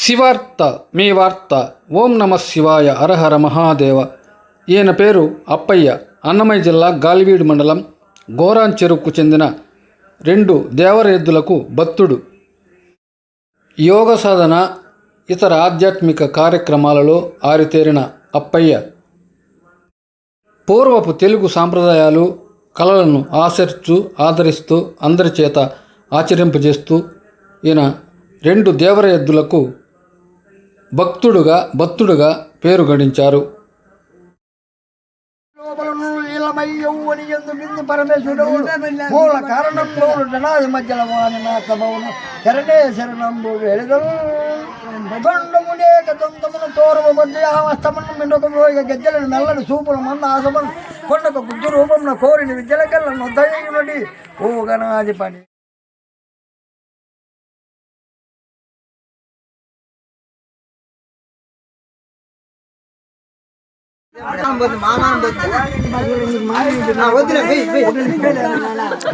శివార్త మీ వార్త. ఓం నమ శివాయ. హరహర మహాదేవ. ఈయన పేరు అప్పయ్య. అన్నమయ్య జిల్లా గాలివీడు మండలం గోరాన్ చెరువుకు చెందిన 2 దేవర ఎద్దులకు భక్తుడు. యోగ సాధన, ఇతర ఆధ్యాత్మిక కార్యక్రమాలలో ఆరితేరిన అప్పయ్య పూర్వపు తెలుగు సాంప్రదాయాలు, కళలను ఆదరిస్తూ అందరి చేత ఆచరింపజేస్తూ ఈయన 2 దేవర ఎద్దులకు భక్తుడుగా పేరు గడించారు. పరమేశ్వరుడు మూల కారణంలో జనాది మధ్యల వాణినాథమౌను శరణే శరణంబు వేడుదలు గొండమునేక దొంగమును తోరము మధ్యమస్తమను మిన్నొక గజ్జలను మెల్లని సూపుల మంద ఆసమను కొండకు బుద్ధు రూపంలో కోరిని విద్యలకెళ్ళను దయ్యునడి ఓ గణాధిపతి.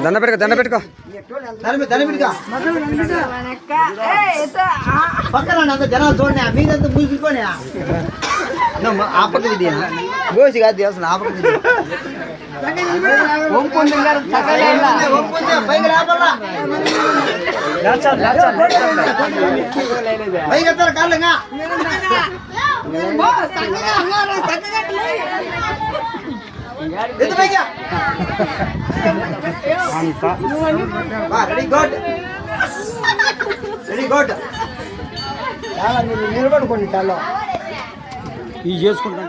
దండ పెట్టుకో జనాలు చూడండి మీదంతా ముగిసిపోయి ఆపక గోసి కాదు దేవస్థానం ఆపక కాళ్ళగా నిలబడుకోండి చాలా ఈ చేసుకుంటా.